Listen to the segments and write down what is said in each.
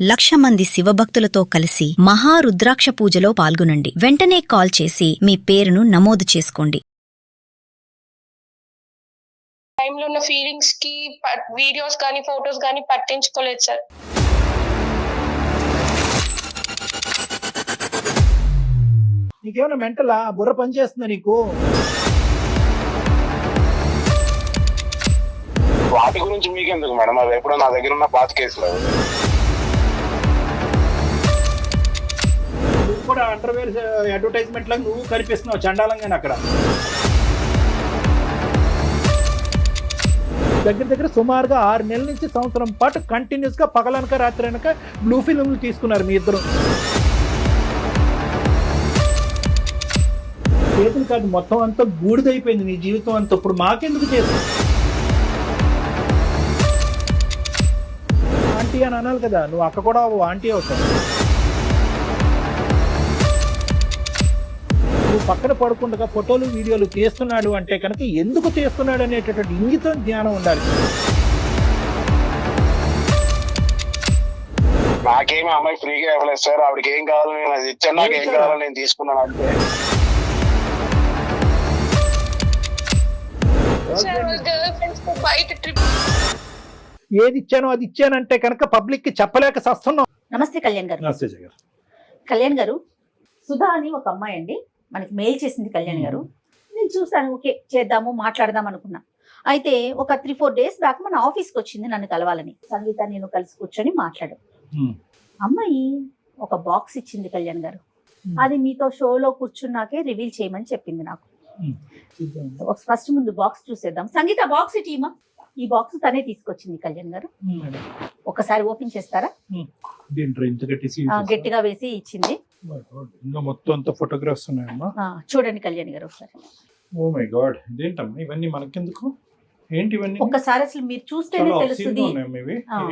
1,00,000 మంది శివభక్తులతో కలిసి మహారుద్రాక్ష పూజలో పాల్గొనండి. వెంటనే కాల్ చేసి మీ పేరును నమోదు చేసుకోండి. టైంలో ఉన్న ఫీలింగ్స్ కి వీడియోస్ కానీ ఫొటోస్ కానీ పట్టించుకోలేదు సార్. నీకేమైనా మెంటలా? బుర్ర పనిచేస్తుందా నీకు? వాటి గురించి మీకెందుకు మేడం? అది ఎప్పుడో నా దగ్గర ఉన్న పాత కేసులు. నువ్వు కూడా అండర్వేర్ అడ్వర్టైజ్మెంట్ లాగా నువ్వు కనిపిస్తున్నావు చండాలంగానే అక్కడ. దగ్గర సుమారుగా 6 నెలల నుంచి సంవత్సరం పాటు కంటిన్యూస్ గా పగలనక రాత్రి అనక బ్లూ ఫిల్మ్లు తీసుకున్నారు మీ ఇద్దరు. చేతులు కాదు, మొత్తం అంతా బూడిదైపోయింది నీ జీవితం అంతా. ఇప్పుడు మాకెందుకు చేసి ఆంటీ అని అనాలి కదా, నువ్వు అక్క కూడా ఆంటీ అవుతావు. నువ్వు పక్కన పడకుండా ఫోటోలు వీడియోలు తీస్తున్నాడు అంటే కనుక ఎందుకు తీస్తున్నాడు అనేటటువంటి ఇంగితం జ్ఞానం ఉండాలి. నాకేమి అమ్మాయి ఫ్రీగా ఇవ్వలేదు సార్. ఆవిడకి ఏం కావాలో నేను అది ఇచ్చాను, నాకు ఏం కావాలో నేను తీసుకున్నాను అంతే. ఏది ఇచ్చానో అది ఇచ్చానంటే కనుక పబ్లిక్ కి చెప్పలేక సస్తున్నాం. నమస్తే కళ్యాణ్ గారు. నమస్తే జగన్. కళ్యాణ్ గారు, సుధా అని ఒక అమ్మాయి అండి మనకి మెయిల్ చేసింది కళ్యాణ్ గారు. నేను చూసాను, ఓకే చేద్దాము మాట్లాడదాం అనుకున్నా. అయితే ఒక 3-4 డేస్ బ్యాక్ మన ఆఫీస్కి వచ్చింది నన్ను కలవాలని. సంగీత నేను కలిసి కూర్చొని మాట్లాడాం. అమ్మాయి ఒక బాక్స్ ఇచ్చింది కళ్యాణ్ గారు. అది మీతో షోలో కూర్చున్నాకే రివీల్ చేయమని చెప్పింది నాకు. ఫస్ట్ ముందు బాక్స్ చూసేద్దాం. సంగీత బాక్స్ టీమా, ఈ బాక్స్ తనే తీసుకొచ్చింది కళ్యాణ్ గారు. ఒకసారి ఓపెన్ చేస్తారా? గట్టిగా వేసి ఇచ్చింది. మొత్తం అంతా ఫోటోగ్రాఫ్స్ ఉన్నాయమ్మా. చూడండి కళ్యాణ్ గారు ఒకసారి. ఓ మై గాడ్, ఇదేంటమ్మా ఇవన్నీ మనకెందుకు? ఏంటి ఇవన్నీ? ఒక్కసారి అసలు మీరు చూస్తేనే తెలుస్తుంది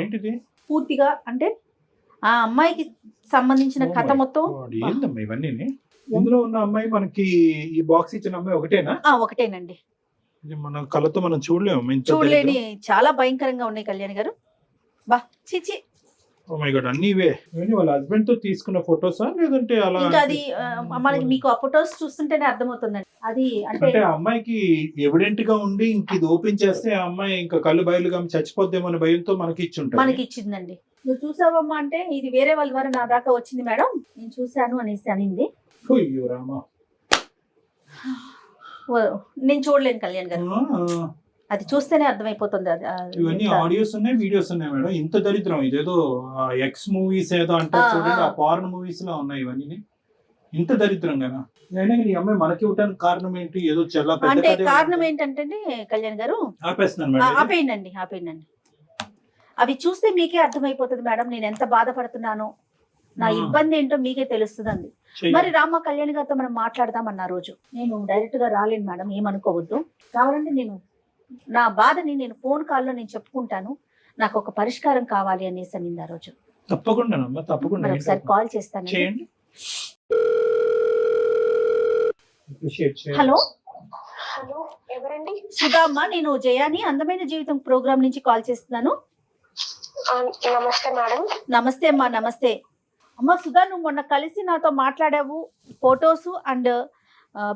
ఏంటిది పూర్తిగా. అంటే ఆ అమ్మాయికి సంబంధించిన కథ మొత్తం. ఏంటమ్మా ఇవన్నీ? ఇందులో ఉన్న అమ్మాయి మనకి ఈ బాక్స్ ఇచ్చిన అమ్మాయి ఒకటేనా? ఒకటేనండి. మన కళ్ళతో మనం చూడలేని చాలా భయంకరంగా ఉన్నాయి కళ్యాణ్ గారు. బా చిచి. ఓ మై గాడ్, అన్ని ఇవే. వాళ్ళ హస్బెండ్ తో తీసుకున్న ఫోటోసా లేదంటే అలా? ఇంకా అది మనకి మీకు ఆ ఫోటోస్ చూస్తుంటేనే అర్థమవుతుందండి. అది అంటే అమ్మాయికి ఎవిడెంట్ గా ఉండి ఇంక ఇది ఓపెన్ చేస్తే ఆ అమ్మాయి ఇంకా కళ్ళు బయలుగా చచ్చిపోద్దేమో అనే భయంతో మనకి ఇచ్చిందండి. నువ్వు చూసావమ్మా అంటే ఇది వేరే వాళ్ళ ద్వారా నా దాకా వచ్చింది మేడం, నేను చూశాను అనేసి అనింది. అయ్యో రామా, నేను చూడలేను కళ్యాణ్ గారు, అది చూస్తేనే అర్థమైపోతుంది. ఇవన్నీ ఆడియోస్ ఉన్నాయి, వీడియోస్ ఉన్నాయి మేడం. ఇంత దరిద్రం ఇదేదో ఎక్స్ మూవీస్ ఏదో అంటారు చూడండి, ఆ ఫారెన్ మూవీస్ లో ఉన్నాయి ఇవన్నీ. ఇంత దరిద్రంగా ఈ అమ్మాయి మనకి ఇవ్వడానికి కారణం ఏంటి? ఏదో చాలా అంటే కారణం ఏంటంటే కళ్యాణ్ గారు, ఆపేయండి. అవి చూస్తే మీకే అర్థమైపోతుంది మేడం నేను ఎంత బాధపడుతున్నానో, నా ఇబ్బంది ఏంటో మీకే తెలుస్తుంది. మరి రామ కళ్యాణ్ గారితో మనం మాట్లాడదాం అన్న రోజు నేను డైరెక్ట్ గా రాలేను మేడం, ఏమనుకోవద్దు. కావాలంటే నేను నా బాధని నేను ఫోన్ కాల్లో నేను చెప్పుకుంటాను, నాకు ఒక పరిష్కారం కావాలి అనేసి అనింది ఆ రోజు. తప్పకుండా ఒకసారి కాల్ చేస్తాను. హలో హలో, ఎవరండి? సుధా అమ్మ, నేను జయాని అందమైన జీవితం ప్రోగ్రామ్ నుంచి కాల్ చేస్తున్నాను. నమస్తే మేడం. నమస్తే అమ్మా. నమస్తే అమ్మ. సుధా, నువ్వు మొన్న కలిసి నాతో మాట్లాడావు, ఫొటోస్ అండ్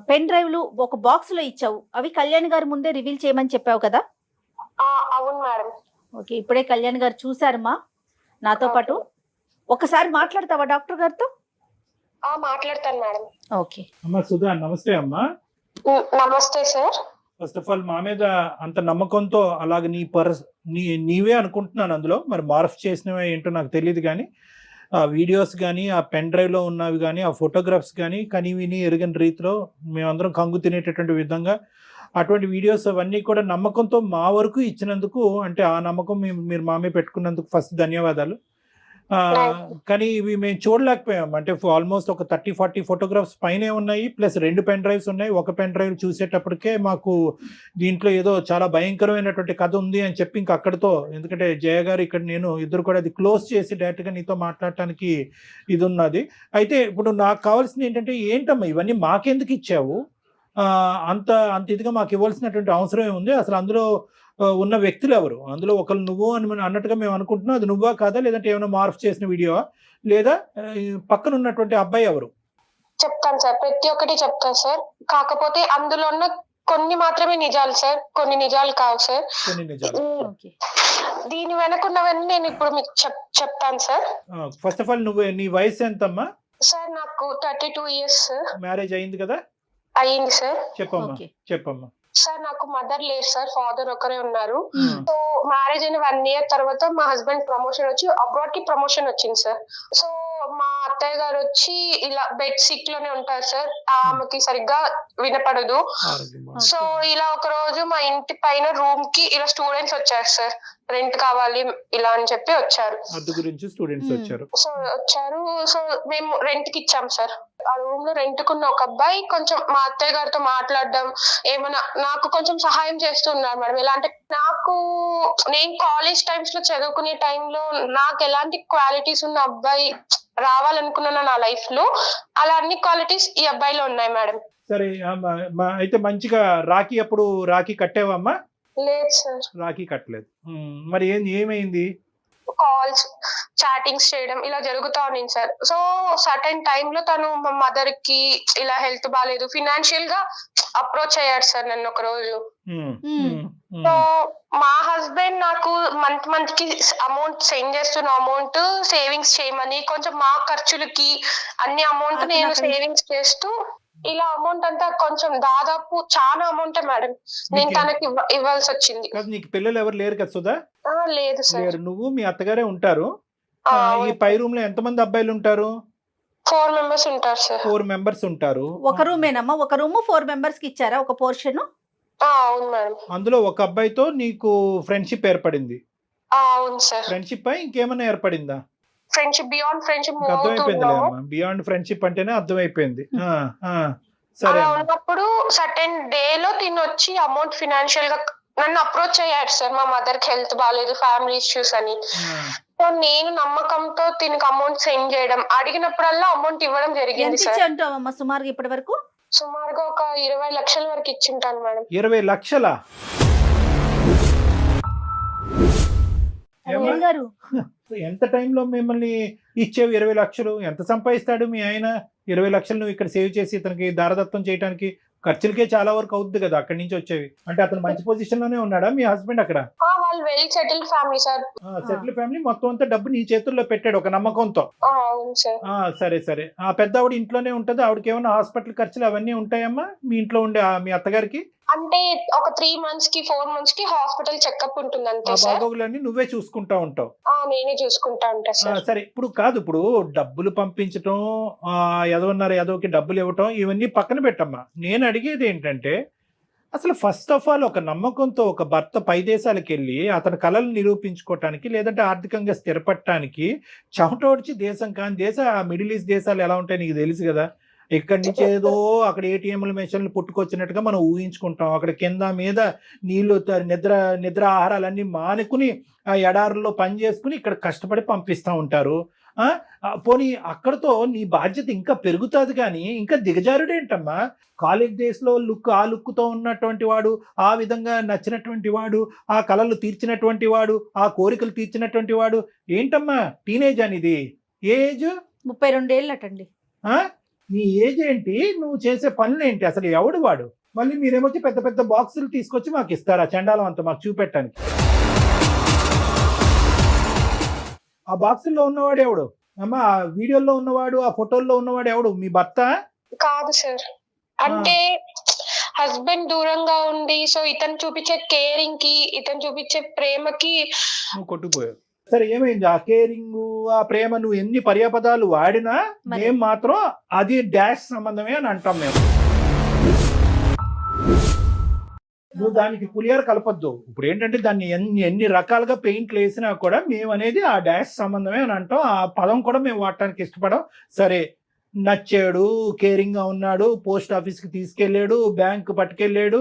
పెన్ డ్రైవ్లు ఒక బాక్స్ లో ఇచ్చావు. అవి కళ్యాణ్ గారి ముందే రివీల్ చేయమని చెప్పావు కదా? అవును మేడం. ఓకే, ఇప్పుడే కళ్యాణ్ గారు చూసారమ్మా నాతో పాటు. ఒకసారి మాట్లాడతావా డాక్టర్ గారితో? మాట్లాడతాను మేడం. ఓకే అమ్మా. సుధా నమస్తే అమ్మా. నమస్తే సార్. ఫస్ట్ ఆఫ్ ఆల్ మా మీద అంత నమ్మకంతో అలాగే నీవే అనుకుంటున్నాను. అందులో మరి మార్ఫ్ చేసినవే ఏంటో నాకు తెలియదు, కానీ ఆ వీడియోస్ కానీ ఆ పెన్ డ్రైవ్లో ఉన్నవి కానీ ఆ ఫోటోగ్రాఫ్స్ కానీ విని ఎరుగని రీతిలో మేమందరం కంగు తినేటటువంటి విధంగా అటువంటి వీడియోస్ అవన్నీ కూడా నమ్మకంతో మా వరకు ఇచ్చినందుకు, అంటే ఆ నమ్మకం మీరు మా మీద పెట్టుకున్నందుకు ఫస్ట్ ధన్యవాదాలు. కానీ ఇవి మేము చూడలేకపోయాం. అంటే ఆల్మోస్ట్ ఒక 30-40 ఫోటోగ్రాఫ్స్ పైనే ఉన్నాయి, ప్లస్ 2 పెన్ డ్రైవ్స్ ఉన్నాయి. ఒక పెన్ డ్రైవ్ చూసేటప్పటికే మాకు దీంట్లో ఏదో చాలా భయంకరమైనటువంటి కథ ఉంది అని చెప్పి ఇంక అక్కడితో, ఎందుకంటే జయ గారు ఇక్కడ నేను ఇద్దరు కూడా అది క్లోజ్ చేసి డైరెక్ట్గా నీతో మాట్లాడటానికి ఇది ఉన్నది. అయితే ఇప్పుడు నాకు కావాల్సింది ఏంటంటే, ఏంటమ్మా ఇవన్నీ మాకెందుకు ఇచ్చావు? అంత ఇదిగా మాకు ఇవ్వాల్సినటువంటి అవసరం ఏముంది అసలు? అందులో ఉన్న వ్యక్తులు ఎవరు? అందులో ఒకరు నువ్వు అని అన్నట్టుగా మేము అనుకుంటున్నాం. అది నువ్వా కాదా, లేదంటే ఏమైనా మార్ఫ్ చేసిన వీడియోవా, లేదా పక్కన ఉన్నటువంటి అబ్బాయి ఎవరు? చెప్తాను సార్, ప్రతి ఒక్కటి చెప్తాను సార్. కాకపోతే అందులో ఉన్న కొన్ని మాత్రమే నిజాలు సార్, కొన్ని నిజాలు కావు సార్. కొన్ని నిజాలు. ఓకే. దీని వెనకున్నవన్నీ నేను ఇప్పుడు మీకు చెప్తాను సార్. ఫస్ట్ ఆఫ్ ఆల్ నీ వయసు ఎంతమ్మా? సార్ నాకు 32 ఇయర్స్ సార్. మ్యారేజ్ అయింది కదా? అయ్యింది సార్. చెప్పమ్మా. ఓకే. చెప్పమ్మా. సార్ నాకు మదర్ లేరు సార్, ఫాదర్ ఒకరే ఉన్నారు. మ్మ్. సో మ్యారేజ్ అయిన 1 ఇయర్ తర్వాత మా హస్బెండ్ ప్రమోషన్ వచ్చి అబ్రాడ్ కి ప్రమోషన్ వచ్చింది సార్. సో మా అత్తయ్య గారు వచ్చి ఇలా బెడ్ సిక్ లోనే ఉంటారు సార్, ఆమెకి సరిగ్గా వినపడదు. ఆరోగ్యం బాగుంది. సో ఇలా ఒక రోజు మా ఇంటి పైన రూమ్ కి ఇలా స్టూడెంట్స్ వచ్చారు సార్, రెంట్ కావాలి ఇలా అని చెప్పి వచ్చారు. అద్దె గురించి స్టూడెంట్స్ వచ్చారు. సో వచ్చారు. సో మేము రెంట్ కి ఇచ్చాం సార్. ఆ రూమ్ లో రెంట్ కున్న ఒక అబ్బాయి కొంచెం మా అత్తయ్య గారితో మాట్లాడడం, ఏమైనా నాకు కొంచెం సహాయం చేస్తున్నారు మేడం. ఎలా అంటే నేను కాలేజ్ టైమ్స్ లో చదువుకునే టైంలో నాకు ఎలాంటి క్వాలిటీస్ ఉన్న అబ్బాయి రావాలనుకున్నాను నా లైఫ్ లో, అలా అన్ని క్వాలిటీస్ ఈ అబ్బాయిలో ఉన్నాయి మేడం. సరే అయితే మంచిగా రాఖీ కట్టావమ్మా? లేదు సార్, రాఖీ కట్టలేదు. మరి ఏమైంది? కాల్స్ చాటింగ్స్ చేయడం ఇలా జరుగుతా ఉంది సార్. సో సర్టెన్ టైమ్ లో తను మా మదర్ కి ఇలా హెల్త్ బాగాలేదు, ఫినాన్షియల్ గా అప్రోచ్ అయ్యాడు సార్ నన్ను ఒక రోజు. సో మా హస్బెండ్ నాకు మంత్ కి అమౌంట్ సెండ్ చేస్తున్న అమౌంట్ సేవింగ్స్ చేయమని, కొంచెం మా ఖర్చులకి అన్ని అమౌంట్ నేను సేవింగ్స్ చేస్తూ ఇలా అమౌంట్ అంతా కొంచెం దాదాపు చాలా అమౌంట్ మేడం నేను తనకి ఇవ్వాల్సి వచ్చింది. నీకు పిల్లలు ఎవరు లేరు కదా సుధా? లేదు సార్. నువ్వు మీ అత్తగారే ఉంటారు. ఈ పై రూమ్ లో ఎంతమంది అబ్బాయిలు ఉంటారు? 4 మెంబర్స్ ఉంటారు సార్. 4 మెంబర్స్ ఉంటారు. ఒక రూమేనమ్మా? ఒక రూమ్ 4 మెంబర్స్ కి ఇచ్చారా ఒక పోర్షన్? అవును మేడం. అందులో ఒక అబ్బాయితో నీకు ఫ్రెండ్షిప్ ఏర్పడింది? అవును సార్. ఫ్రెండ్షిప్ ఇంకేమైనా ఏర్పడిందా? ఫ్రెండ్షిప్ బియాండ్ ఫ్రెండ్షిప్ అర్థమైపోయింది. బియాండ్ ఫ్రెండ్షిప్ అంటేనే అర్థమైపోయింది. సరే ఉన్నప్పుడు సర్టెన్ డే లో తిని వచ్చి అమౌంట్ ఫినాన్షియల్ గా నన్ను అప్రోచ్ అయ్యాడు సార్. మా మదర్ కి హెల్త్ బాగాలేదు, ఫ్యామిలీ ఇష్యూస్ అని. సో నేను నమ్మకంతో తినకి అమౌంట్ సెండ్ చేయడం, అడిగినప్పుడల్లా అమౌంట్ ఇవ్వడం జరిగింది సార్. అంటావమ్మా సుమారుగా ఇప్పటి వరకు? సుమారుగా ఒక 20 లక్షల వరకు ఇచ్చింటాను మేడం. 20 లక్షలా? గారు ఎంత టైంలో మిమ్మల్ని ఇచ్చేవి 20 లక్షలు? ఎంత సంపాదిస్తాడు మీ ఆయన? 20 లక్షలు నువ్వు ఇక్కడ సేవ్ చేసి ఇతనికి దారదత్తం చేయడానికి ఖర్చులకే చాలా వరకు అవుతుంది కదా అక్కడి నుంచి వచ్చేవి. అంటే అతను మంచి పొజిషన్ లోనే ఉన్నాడా మీ హస్బెండ్ అక్కడ? వాళ్ళు well settled family sir. Settle family. మొత్తం అంతా డబ్బు నీ చేతుల్లో పెట్టాడు ఒక నమ్మకంతో. అవును సార్. సరే. ఆ పెద్ద ఆవిడ ఇంట్లోనే ఉంటది. ఆవిడకి ఏమైనా హాస్పిటల్ ఖర్చులు అవన్నీ ఉంటాయమ్మా మీ ఇంట్లో ఉండే మీ అత్తగారికి? అంటే ఒక 3 months కి 4 months కి హాస్పిటల్ చెకప్ ఉంటుంది అంతే సార్. బాగోగులన్నీ నువ్వే చూసుకుంటా ఉంటావు? నేనే చూసుకుంటా ఉంటా సార్. సరే, ఇప్పుడు డబ్బులు పంపించటం, ఎదవకి డబ్బులు ఇవ్వటం, ఇవన్నీ పక్కన పెట్టమ్మా. నేను అడిగేది ఏంటంటే, అసలు ఫస్ట్ ఆఫ్ ఆల్ ఒక నమ్మకంతో ఒక భర్త పై దేశాలకు వెళ్ళి అతని కళలు నిరూపించుకోవటానికి, లేదంటే ఆర్థికంగా స్థిరపడటానికి చెమటోడ్చి దేశం కాని దేశం ఆ మిడిల్ ఈస్ట్ దేశాలు ఎలా ఉంటాయి నీకు తెలుసు కదా. ఇక్కడి నుంచి ఏదో అక్కడ ఏటీఎంల మెషిన్లు పుట్టుకొచ్చినట్టుగా మనం ఊహించుకుంటాం. అక్కడ కింద మీద నీళ్లు, నిద్ర ఆహారాలన్నీ మానుకుని ఆ ఎడారుల్లో పని చేసుకుని ఇక్కడ కష్టపడి పంపిస్తూ ఉంటారు. పోనీ అక్కడతో నీ బాధ్యత ఇంకా పెరుగుతుంది కానీ ఇంకా దిగజారుడేంటమ్మా? కాలేజ్ డేస్లో ఆ లుక్తో ఉన్నటువంటి వాడు, ఆ విధంగా నచ్చినటువంటి వాడు, ఆ కళలు తీర్చినటువంటి వాడు, ఆ కోరికలు తీర్చినటువంటి వాడు ఏంటమ్మా? టీనేజ్ అనేది ఏజ్ 32 ఏళ్ళటండి. నీ ఏజ్ ఏంటి? నువ్వు చేసే పనులు ఏంటి? అసలు ఎవడు వాడు? మళ్ళీ మీరేమొచ్చి పెద్ద పెద్ద బాక్సులు తీసుకొచ్చి మాకు ఇస్తారా? చండాలం అంతా మాకు చూపెట్టడానికి. ఆ బాక్సుల్లో ఉన్నవాడు ఎవడు అమ్మా? ఆ వీడియోలో ఉన్నవాడు, ఆ ఫోటోల్లో ఉన్నవాడు ఎవడు? మీ భర్త కాదు సార్. అంటే హస్బెండ్ దూరంగా ఉండి, సో ఇతను చూపించే కేరింగ్ కి, ఇతను చూపించే ప్రేమకి నువ్వు కొట్టుకుపోయావు. సరే, ఏమైంది? ఆ కేరింగ్, ఆ ప్రేమ నువ్వు ఎన్ని పర్యాపదాలు వాడినా మేము మాత్రం అది డాష్ సంబంధమే అని అంటాం మేము. నువ్వు దానికి పులియారు కలపొద్దు. ఇప్పుడు ఏంటంటే దాన్ని ఎన్ని రకాలుగా పెయింట్లు వేసినా కూడా మేము అనేది ఆ డాష్ సంబంధమే అని అంటాం. ఆ పదం కూడా మేము వాడటానికి ఇష్టపడం. సరే, నచ్చాడు, కేరింగ్ గా ఉన్నాడు, పోస్ట్ ఆఫీస్కి తీసుకెళ్ళాడు, బ్యాంకు పట్టుకెళ్ళాడు,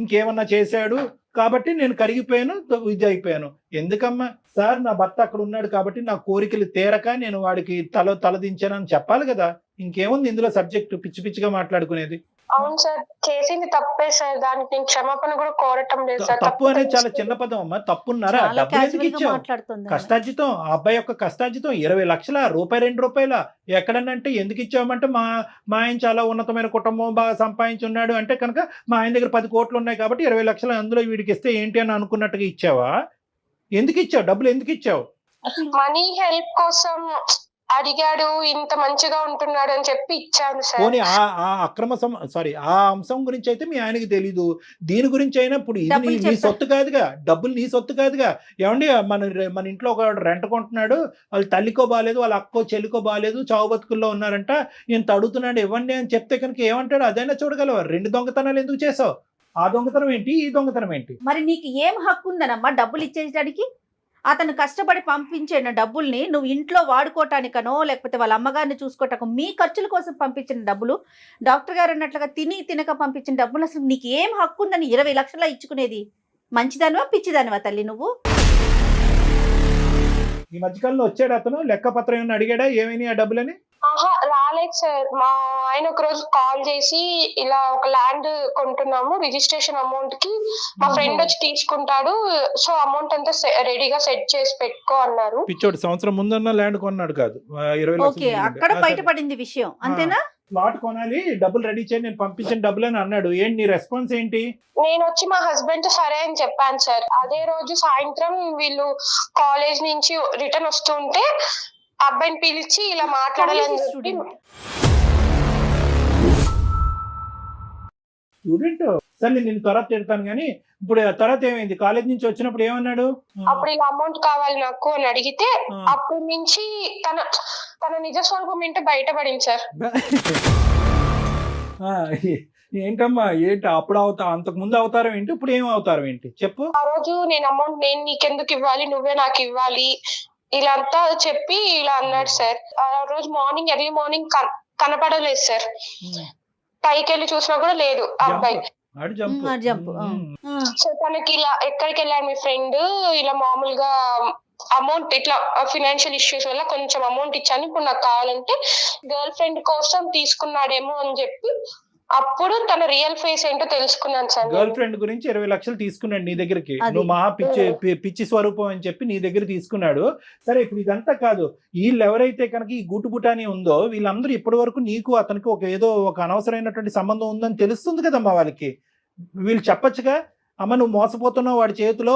ఇంకేమన్నా చేశాడు కాబట్టి నేను కరిగిపోయాను, ఇది అయిపోయాను. ఎందుకమ్మా? సార్, నా భర్త అక్కడ ఉన్నాడు కాబట్టి నా కోరికలు తీరక నేను వాడికి తలదించానని చెప్పాలి కదా. ఇంకేముంది ఇందులో సబ్జెక్టు? పిచ్చి పిచ్చిగా మాట్లాడుకునేది. అవును సార్, చేసింది తప్పే సార్, దానికి నేను క్షమాపణ కూడా కోరటం లేదు సార్. తప్పు అనేది చాలా చిన్న పదం అమ్మా. తప్పున్నారా? చాలా డబ్బులు ఎందుకు casual గా ఇచ్చావు? మాట్లాడుతుంది. కష్టార్జితం, ఆ అబ్బాయి యొక్క కష్టార్జితం 20 లక్షల రూపాయి, 2 రూపాయల ఎక్కడనంటే ఎందుకు ఇచ్చామంటే మా ఆయన చాలా ఉన్నతమైన కుటుంబం, బాగా సంపాదించున్నాడు అంటే కనుక మా ఆయన దగ్గర 10 కోట్లు ఉన్నాయి కాబట్టి 20 లక్షలు అందులో వీడికి ఇస్తే ఏంటి అని అనుకున్నట్టుగా ఇచ్చావా? ఎందుకు ఇచ్చావు? డబ్బులు ఎందుకు ఇచ్చావు? మనీ హెల్ప్ కోసం అడిగాడు, ఇంత మంచిగా ఉంటున్నాడు అని చెప్పి ఇచ్చాను సార్. పోనీ ఆ అక్రమ ఆ అంశం గురించి అయితే మీ ఆయనకి తెలీదు. దీని గురించి అయినా ఇప్పుడు ఇది డబ్బులు నీ చెప్పా- సొత్తు కాదుగా, డబ్బులు నీ సొత్తు కాదుగా. ఏమండి మన ఇంట్లో ఒక రెంట్ కొంటున్నాడు, వాళ్ళ తల్లికో బాగాలేదు, వాళ్ళ అక్కో చెల్లికో బాగాలేదు, చావు బతుకుల్లో ఉన్నారంట, ఇంత అడుగుతున్నాడు ఇవ్వండి అని చెప్తే కనుక ఏమంటాడు? అదైనా చూడగలవా? 2 దొంగతనాలు ఎందుకు చేసావు? ఆ దొంగతనం ఏంటి, ఈ దొంగతనం ఏంటి? మరి నీకు ఏం హక్కు ఉందనమ్మా డబ్బులు ఇచ్చేయడానికి? అతను కష్టపడి పంపించిన డబ్బుల్ని నువ్వు ఇంట్లో వాడుకోవటానికనో లేకపోతే వాళ్ళ అమ్మగారిని చూసుకోవటానికో మీ ఖర్చుల కోసం పంపించిన డబ్బులు, డాక్టర్ గారు అన్నట్లుగా తినక పంపించిన డబ్బులు, అసలు నీకు ఏం హక్కు ఉందని 20 లక్షల ఇచ్చుకునేది? మంచిదానివా పిచ్చిదానివా తల్లి నువ్వు? ఈ మధ్యకాలంలో వచ్చాడు అతను, లెక్కపత్రం ఏమైనా అడిగాడా ఏమైనా ఆ డబ్బులని? ఆహా, రాలేదు సార్. మా ఆయన ఒక రోజు కాల్ చేసి ఇలా ఒక ల్యాండ్ కొంటున్నాము, రిజిస్ట్రేషన్ అమౌంట్ కి మా ఫ్రెండ్ వచ్చి తీసుకుంటాడు, సో అమౌంట్ అంతా రెడీగా సెట్ చేసి పెట్టుకో అన్నారు. పిచ్చోడు సంవత్సరం ముందన్న ల్యాండ్ కొన్నాడు కాదు, 20 ఓకే, అక్కడ బయటపడింది విషయం అంతేనా? ప్లాట్ కొనాలి, డబ్బులు రెడీ చేయండి, నేను పంపించిన డబ్బులు అని అన్నాడు. ఏంటి నీ రెస్పాన్స్ ఏంటి? నేను వచ్చి మా హస్బెండ్ తో సరే అని చెప్పాను సార్. అదే రోజు సాయంత్రం వీళ్ళు కాలేజ్ నుంచి రిటర్న్ వస్తుంటే అబ్బాయిని పిలిచి ఇలా మాట్లాడాలని చెప్పి, స్టూడెంట్ సరే నేను తర్వాత తిడతాను కానీ ఇప్పుడు తర్వాత ఏమైంది? కాలేజ్ నుంచి వచ్చినప్పుడు ఏమన్నాడు? అప్పుడు ఇలా అమౌంట్ కావాలి నాకు అని అడిగితే అప్పటి నుంచి తన నిజ స్వరూపం ఏంటో బయటపడింది సార్. ఏంటమ్మా ఏంటి అప్పుడు అంతకు ముందు అవతారం ఏంటి, ఇప్పుడు ఏం అవతారం ఏంటి చెప్పు? ఆ రోజు నేను అమౌంట్ నేను నీకెందుకు ఇవ్వాలి, నువ్వే నాకు ఇవ్వాలి ఇలా అంతా చెప్పి ఇలా అన్నాడు సార్. ఆ రోజు మార్నింగ్ ఎర్లీ మార్నింగ్ కనపడలేదు సార్, పైకి వెళ్ళి చూసినా కూడా లేదు ఆ అబ్బాయి. సో తనకి ఇలా ఎక్కడికి వెళ్ళాడు మీ ఫ్రెండ్, ఇలా మామూలుగా అమౌంట్ ఇట్లా ఫైనాన్షియల్ ఇష్యూస్ వల్ల కొంచెం అమౌంట్ ఇచ్చాను, ఇప్పుడు నాకు కావాలంటే గర్ల్ ఫ్రెండ్ కోసం తీసుకున్నాడేమో అని చెప్పి అప్పుడు తన రియల్ ఫేస్ ఏంటో తెలుసుకున్నాను సార్. గర్ల్ ఫ్రెండ్ గురించి 20 లక్షలు తీసుకున్నాడు నీ దగ్గరికి, నువ్వు మహా పిచ్చి స్వరూపం అని చెప్పి నీ దగ్గర తీసుకున్నాడు. సరే ఇప్పుడు ఇదంతా కాదు, వీళ్ళు ఎవరైతే కనుక ఈ గుట్టుబుటాని ఉందో వీళ్ళందరూ ఇప్పటి వరకు నీకు అతనికి ఏదో ఒక అనవసరమైనటువంటి సంబంధం ఉందని తెలుస్తుంది కదమ్మా వాళ్ళకి. వీళ్ళు చెప్పొచ్చుగా, అమ్మ నువ్వు మోసపోతున్నావు, వాడి చేతిలో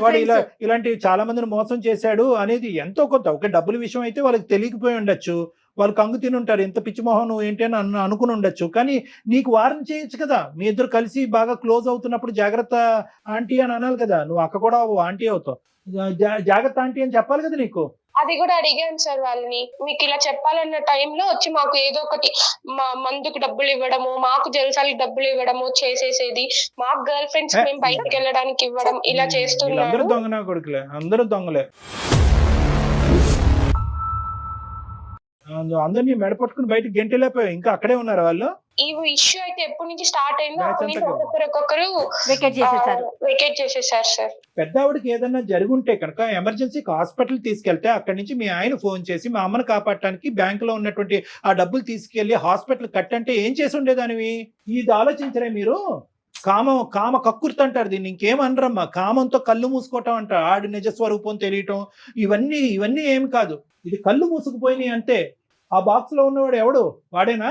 వాడు ఇలాంటి చాలా మందిని మోసం చేశాడు అనేది ఎంతో కొంత. ఒక డబ్బుల విషయం అయితే వాళ్ళకి తెలియకపోయి ఉండొచ్చు, వాళ్ళు కంగు తిని ఉంటారు, ఎంత పిచ్చి మొహం నువ్వు ఏంటి అని అనుకుని ఉండొచ్చు, కానీ నీకు వారం చేయొచ్చు కదా. మీ ఇద్దరు కలిసి బాగా క్లోజ్ అవుతున్నప్పుడు జాగ్రత్త ఆంటీ అని అనాలి కదా, నువ్వు అక్క కూడా ఆంటీ అవుతావు, జాగ్రత్త ఆంటీ అని చెప్పాలి కదా నీకు. అది కూడా అడిగాను సార్ వాళ్ళని, మీకు ఇలా చెప్పాలన్న టైంలో వచ్చి మాకు ఏదో ఒకటి మందుకు డబ్బులు ఇవ్వడము, మాకు జల్సాలకి డబ్బులు ఇవ్వడము చేసేసేది, మాకు గర్ల్ ఫ్రెండ్స్ మేము బయటకు వెళ్ళడానికి ఇవ్వడం ఇలా చేస్తున్నారు. అందరూ దొంగనా కొడుకులే, అందరూ దొంగలే. అందరినీ మెడపట్టుకుని బయటకు గెంటలేకపోయావు, ఇంకా అక్కడే ఉన్నారు వాళ్ళు. ఈ ఇష్యూ అయితే ఎప్పటి నుంచి స్టార్ట్ అయిందో ఒక్కొక్కరు వెకేట్ చేసేసారు సార్. పెద్ద ఆవిడకి ఏదన్నా జరుగుంటే కనుక ఎమర్జెన్సీకి హాస్పిటల్ తీసుకెళ్తే అక్కడి నుంచి మీ ఆయన ఫోన్ చేసి మా అమ్మను కాపాడటానికి బ్యాంకులో ఉన్నటువంటి ఆ డబ్బులు తీసుకెళ్లి హాస్పిటల్ కట్టంటే ఏం చేసి ఉండేదానివి? ఇది ఆలోచించరే మీరు? కామ కక్కుర్తి అంటారు దీన్ని, ఇంకేమనరమ్మా. కామంతో కళ్ళు మూసుకోవటం అంటారు, ఆడి నిజ స్వరూపం తెలియటం, ఇవన్నీ ఏమి కాదు. ఇది కళ్ళు మూసుకుపోయినాయి అంతే. ఆ బాక్స్ లో ఉన్నవాడు ఎవడు? వాడేనా?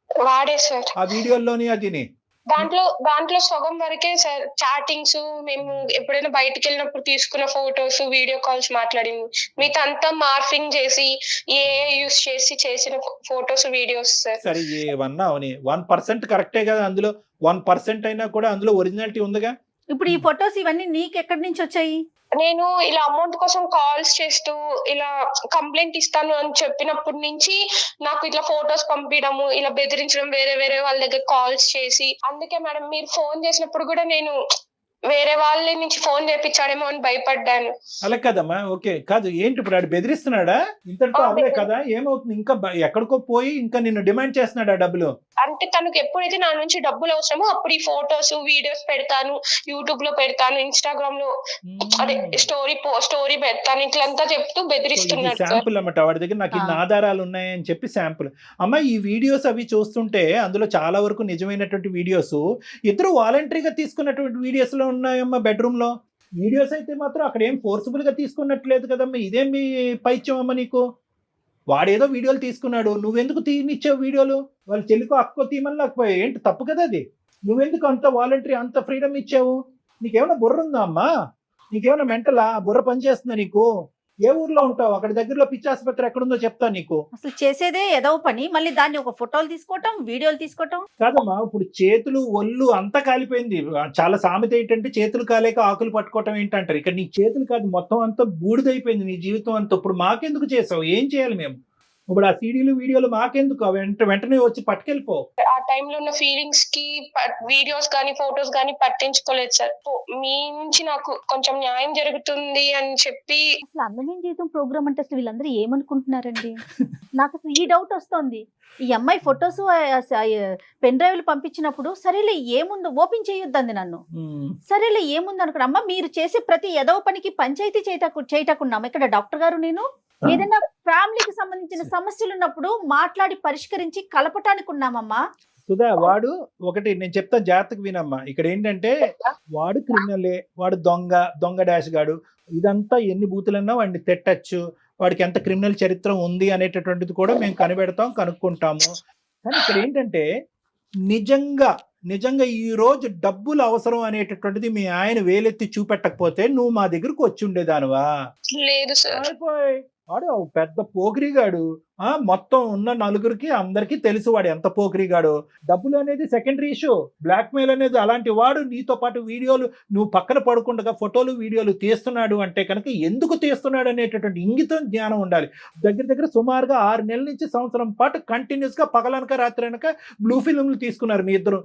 వాడే సార్. ఆ వీడియోలోని అదిని దాంట్లో సగం వరకే సార్ చాటింగ్స్, మేము ఎప్పుడైనా బయటకు వెళ్ళినప్పుడు తీసుకున్న ఫోటోస్, వీడియో కాల్స్ మాట్లాడింది. మిగతా అంతా మార్ఫింగ్ చేసి యూస్ చేసి చేసిన ఫోటోస్ వీడియోస్ సార్. సరే ఏమన్నా అవని 1% కరెక్టే కదా, అందులో 1% అయినా కూడా అందులో ఒరిజినాలిటీ ఉందిగా. ఇప్పుడు ఈ ఫొటోస్ ఇవన్నీ నీకు ఎక్కడి నుంచి వచ్చాయి? నేను ఇలా అమౌంట్ కోసం కాల్స్ చేస్తూ ఇలా కంప్లైంట్ ఇస్తాను అని చెప్పినప్పటి నుంచి నాకు ఇట్లా ఫొటోస్ పంపించడము, ఇలా బెదిరించడం, వేరే వాళ్ళ దగ్గర కాల్స్ చేసి. అందుకే మేడం మీరు ఫోన్ చేసినప్పుడు కూడా నేను వేరే వాళ్ళ నుంచి ఫోన్ చేపించాడేమో అని భయపడ్డాను. అలా కదమ్మా, ఓకే కాదు, ఏంటి ఇప్పుడు ఆడు బెదిరిస్తున్నాడా? ఇంతటితో అవలే కదా, ఏమవుతుంది? ఇంకా ఎక్కడికో పోయి ఇంకా నిన్ను డిమాండ్ చేస్తున్నాడా డబ్బులు? అంటే తనకు ఎప్పుడైతే నా నుంచి డబ్బులు అవసరమో అప్పుడు ఈ ఫొటోస్ వీడియోస్ పెడతాను, యూట్యూబ్ లో పెడతాను, ఇన్స్టాగ్రామ్ లో అదే స్టోరీ పెడతాను, ఇట్లంతా చెప్తూ బెదిరిస్తున్నాడు సార్. శాంపుల్ అన్నమాట, వాడి దగ్గర నాకు ఇన్ని ఆధారాలు ఉన్నాయని చెప్పి శాంపుల్. అమ్మ, ఈ వీడియోస్ అవి చూస్తుంటే అందులో చాలా వరకు నిజమైనటువంటి వీడియోస్, ఇద్దరు వాలంటరీగా తీసుకున్నటువంటి వీడియోస్ లో ఉన్నాయమ్మా. బెడ్రూమ్ లో వీడియోస్ అయితే మాత్రం అక్కడ ఏం ఫోర్స్ఫుల్ గా తీసుకున్నట్లేదు కదమ్మా. ఇదేం మీ పైత్యం అమ్మ నీకు? వాడేదో వీడియోలు తీసుకున్నాడు, నువ్వెందుకు తీనిచ్చావు వీడియోలు? వాళ్ళ చెల్లికో అక్కో తీమని లేకపోయా, ఏంటి తప్పు కదా అది? నువ్వెందుకు అంత వాలంటరీ అంత ఫ్రీడమ్ ఇచ్చావు? నీకేమైనా బుర్ర ఉందా అమ్మా? నీకేమైనా మెంటలా? బుర్ర పనిచేస్తుందా నీకు? ఏ ఊర్లో ఉంటావు? అక్కడ దగ్గరలో పిచ్చి ఆసుపత్రి ఎక్కడుందో చెప్తా నీకు. అసలు చేసేదే ఏదో పని, మళ్ళీ దాన్ని ఒక ఫోటోలు తీసుకోవటం, వీడియోలు తీసుకోవటం. కాదమ్మా, ఇప్పుడు చేతులు ఒళ్ళు అంతా కాలిపోయింది. చాలా సామెత ఏంటంటే చేతులు కాలేక ఆకులు పట్టుకోవటం ఏంటంటారు. ఇక్కడ నీ చేతులు కాదు, మొత్తం అంతా బూడిదైపోయింది నీ జీవితం అంతా. ఇప్పుడు మాకెందుకు చేసావు? ఏం చేయాలి మేము ఇప్పుడు? ఆ సీడీలు వీడియోలు మాకెందుకు? వెంటనే వచ్చి పట్టుకెళ్ళిపో. ఆ టైంలో ఉన్న ఫీలింగ్స్ కి వీడియోస్ కానీ ఫొటోస్ కానీ పట్టించుకోలేదు సార్. మీ నుంచి నాకు కొంచెం న్యాయం జరుగుతుంది అని చెప్పి. అసలు అందమైన జీవితం ప్రోగ్రామ్ అంటే అసలు వీళ్ళందరూ ఏమనుకుంటున్నారండి? నాకు అసలు ఈ డౌట్ వస్తుంది. ఈ అమ్మాయి ఫొటోస్ పెన్ డ్రైవ్లు పంపించినప్పుడు సరేలే ఏముందో ఓపెన్ చేయొద్దండి నన్ను. సరేలే ఏముంది అనుకున్నా. అమ్మ, మీరు చేసే ప్రతి ఎదవ పనికి పంచాయతీ చేయటకున్నాము ఇక్కడ డాక్టర్ గారు. నేను ఏదైనా ఫ్యామిలీకి సంబంధించిన సమస్యలు ఉన్నప్పుడు మాట్లాడి పరిష్కరించి కలపటానికి ఉన్నామమ్మా. సుధా, వాడు ఒకటి నేను చెప్తాను, జాగ్రత్తగా వినమ్మా. ఇక్కడ ఏంటంటే వాడు క్రిమినలే, వాడు దొంగ డాష్ గాడు. ఇదంతా ఎన్ని బూతులన్నా వాడిని తిట్టచ్చు, వాడికి ఎంత క్రిమినల్ చరిత్ర ఉంది అనేటటువంటిది కూడా మేము కనుక్కుంటాము. కానీ ఇక్కడ ఏంటంటే నిజంగా ఈ రోజు డబ్బులు అవసరం అనేటటువంటిది మీ ఆయన వేలెత్తి చూపెట్టకపోతే నువ్వు మా దగ్గరకు వచ్చి ఉండేదానివా? లేదు సార్. వాడు పెద్ద పోకిరిగాడు. మొత్తం ఉన్న నలుగురికి అందరికీ తెలుసు వాడు ఎంత పోకిరిగాడు. డబ్బులు అనేది సెకండరీ ఇష్యూ, బ్లాక్ మెయిల్ అనేది అలాంటి వాడు నీతో పాటు వీడియోలు నువ్వు పక్కన పడుకుండగా ఫోటోలు వీడియోలు తీస్తున్నాడు అంటే కనుక ఎందుకు తీస్తున్నాడు అనేటటువంటి ఇంగితం జ్ఞానం ఉండాలి. దగ్గర సుమారుగా 6 నెలల నుంచి సంవత్సరం పాటు కంటిన్యూస్ గా పగలనక రాత్రి అనక బ్లూ ఫిల్మ్లు తీసుకున్నారు మీ ఇద్దరు.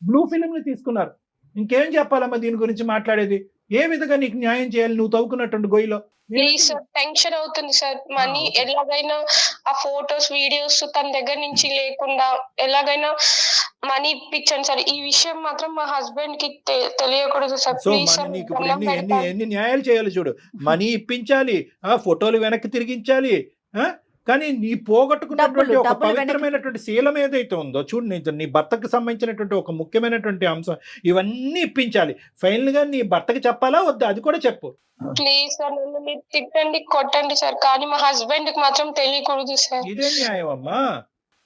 బ్లూ ఫిల్మ్లు తీసుకున్నారు. ఇంకేం చెప్పాలమ్మా దీని గురించి మాట్లాడేది? ఏ విధంగా నీకు న్యాయం చేయాలి నువ్వు తవ్వుకున్నటువంటి గొయ్యిలో? ప్లీజ్ సార్, టెన్షన్ అవుతుంది సార్. మనీ ఎలాగైనా ఆ ఫోటోస్ వీడియోస్ తన దగ్గర నుంచి లేకుండా ఎలాగైనా మనీ ఇప్పించండి సార్. ఈ విషయం మాత్రం మా హస్బెండ్ కి తెలియకూడదు సార్. ప్లీజ్ సార్, ఎన్ని న్యాయాలు చేయాలి చూడు. మనీ ఇప్పించాలి, ఫోటోలు వెనక్కి తిరిగించాలి, కానీ నీ పోగొట్టుకున్నటువంటి ఒక పవిత్రమైనటువంటి శీలం ఏదైతే ఉందో చూడు, నీ భర్తకు సంబంధించినటువంటి ఒక ముఖ్యమైనటువంటి అంశం, ఇవన్నీ ఇప్పించాలి. ఫైనల్ గా నీ భర్తకి చెప్పాలా వద్దా అది కూడా చెప్పు. ప్లీజ్ సార్, నన్ను మీరు తిట్టండి కొట్టండి సార్, కానీ మా హస్బెండ్ కి మాత్రం తెలియకూడదు సార్. ఇదే న్యాయం అమ్మా.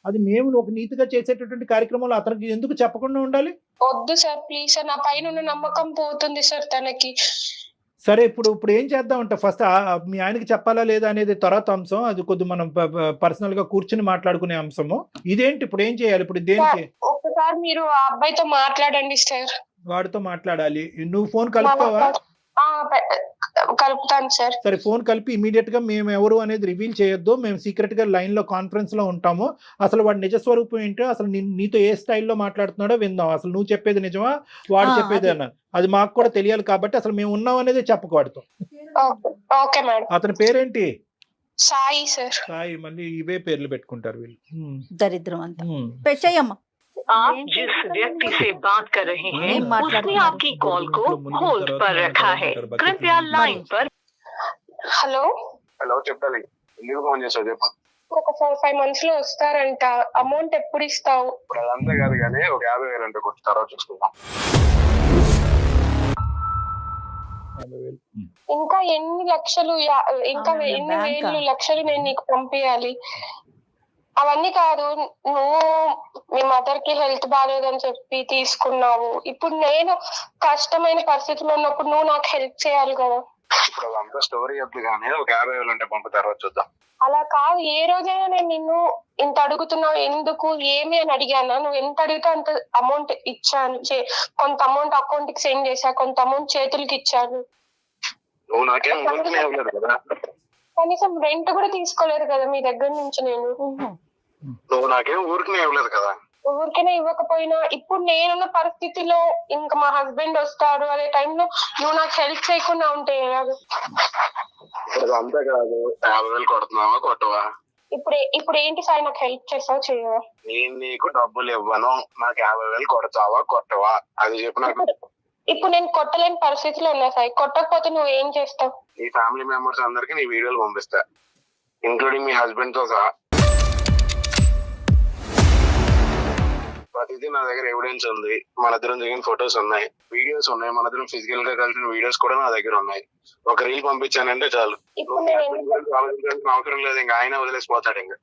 అది మేము ఒక నీతిగా చేసేటటువంటి కార్యక్రమంలో అతనికి ఎందుకు చెప్పకుండా ఉండాలి? వద్దు సార్, ప్లీజ్ సార్, నా పైన ఉన్న నమ్మకం పోతుంది సార్ తనకి. సరే, ఇప్పుడు ఏం చేద్దామంటే ఫస్ట్ మీ ఆయనకి చెప్పాలా లేదా అనేది తర్వాత అంశం. అది కొద్ది మనం పర్సనల్ గా కూర్చుని మాట్లాడుకునే అంశము. ఇదేంటి ఇప్పుడు ఏం చేయాలి? ఇప్పుడు దేనికి? ఒక్కసారి మీరు ఆ అబ్బాయితో మాట్లాడండి సార్. వాడితో మాట్లాడాలి. నువ్వు ఫోన్ కలుపుతావా? కలుపుతాను సార్. సరే, ఫోన్ కలిపి ఇమీడియట్ గా మేము ఎవరు అనేది రివీల్ చేయొద్దు. మేము సీక్రెట్ గా లైన్ లో కాన్ఫరెన్స్ లో ఉంటాము. అసలు వాడి నిజ స్వరూపం ఏంటో, అసలు నీతో ఏ స్టైల్లో మాట్లాడుతున్నాడో విందాం. అసలు నువ్వు చెప్పేది నిజమా, వాడు చెప్పేది అన్నా, అది మాకు కూడా తెలియాలి. కాబట్టి అసలు మేము ఉన్నాం అనేది చెప్పకూడదు. Okay madam. అతని పేరేంటి? సాయి సార్. సాయి. మళ్ళీ ఇవే పేర్లు పెట్టుకుంటారు వీళ్ళు. దరిద్రం అంతా పెట్టేయమ్మా. आप जिस व्यक्ति से बात कर रहे हैं उसने आपकी कॉल को होल्ड पर रखा है, कृपया लाइन पर। హలో చెప్పాలి. ఎందుకు ఫోన్ చేసావు చెప్పు. ఒక 4-5 months లో వస్తారంట. అమౌంట్ ఎప్పుడు ఇస్తావు? ఇప్పుడు అదంతా కాదు కానీ ఒక 50,000 అంటే కొట్టి తర్వాత చూసుకుందాం. ఇంకా ఎన్ని లక్షలు, ఇంకా ఎన్ని వేలు లక్షలు నేను నీకు పంపించాలి? అవన్నీ కాదు, నువ్వు మీ మదర్ కి హెల్త్ బాగాలేదని చెప్పి తీసుకున్నావు. ఇప్పుడు నేను కష్టమైన పరిస్థితిలో ఉన్నప్పుడు నువ్వు నాకు హెల్ప్ చేయాలి కదా. ఇప్పుడు అదంతా స్టోరీ వద్దు కానీ ఒక 50,000 అంటే పంపు తర్వాత చూద్దాం. అలా కాదు, ఏ రోజైనా నేను నిన్ను ఇంత అడుగుతున్నావు ఎందుకు ఏమి అని అడిగానా? నువ్వు ఎంత అడిగితే అంత అమౌంట్ ఇచ్చాను. కొంత అమౌంట్ అకౌంట్ కి సెండ్ చేశా, కొంత అమౌంట్ చేతులకి ఇచ్చాను. నువ్వు నాకేం ఇవ్వలేదు కదా, కనీసం రెంట్ కూడా తీసుకోలేదు కదా మీ దగ్గర నుంచి. నువ్వు నాకేం ఊరికి ఇవ్వలేదు కదా. ఊరికైనా ఇవ్వకపోయినా ఇప్పుడు నేనున్న పరిస్థితిలో ఇంకా మా హస్బెండ్ వస్తాడు అనే టైంలో నువ్వు నాకు హెల్ప్ చేయకుండా ఉంటే ఎలాగ? అంతే కాదు, 50,000 కొడుతున్నావా కొట్టవా? ఇప్పుడు ఏంటి సాయి, నాకు హెల్ప్ చేస్తావు చేయవా? నేను నీకు డబ్బులు ఇవ్వను, నాకు 50,000 కొడతావా కొట్టవా అది చెప్పు నాకు. ఇప్పుడు నేను కొట్టలేని పరిస్థితిలో ఉన్నా సాయి, కొట్టకపోతే నువ్వు ఏం చేస్తావు? నీ ఫ్యామిలీ మెంబర్స్ అందరికి నీ వీడియోలు పంపిస్తా, ఇంక్లూడింగ్ మీ హస్బెండ్ తో సహా. ప్రతిదీ నా దగ్గర ఎవిడెన్స్ ఉంది, మన ఇద్దరం దిగిన ఫొటోస్ ఉన్నాయి, వీడియోస్ ఉన్నాయి, మన ఇద్దరం ఫిజికల్ గా కలిసిన వీడియోస్ కూడా నా దగ్గర ఉన్నాయి. ఒక రీల్ పంపించానంటే చాలు, ఆలోచించాల్సిన అవసరం లేదు, ఇంకా ఆయన వదిలేసిపోతాడు. ఇంకా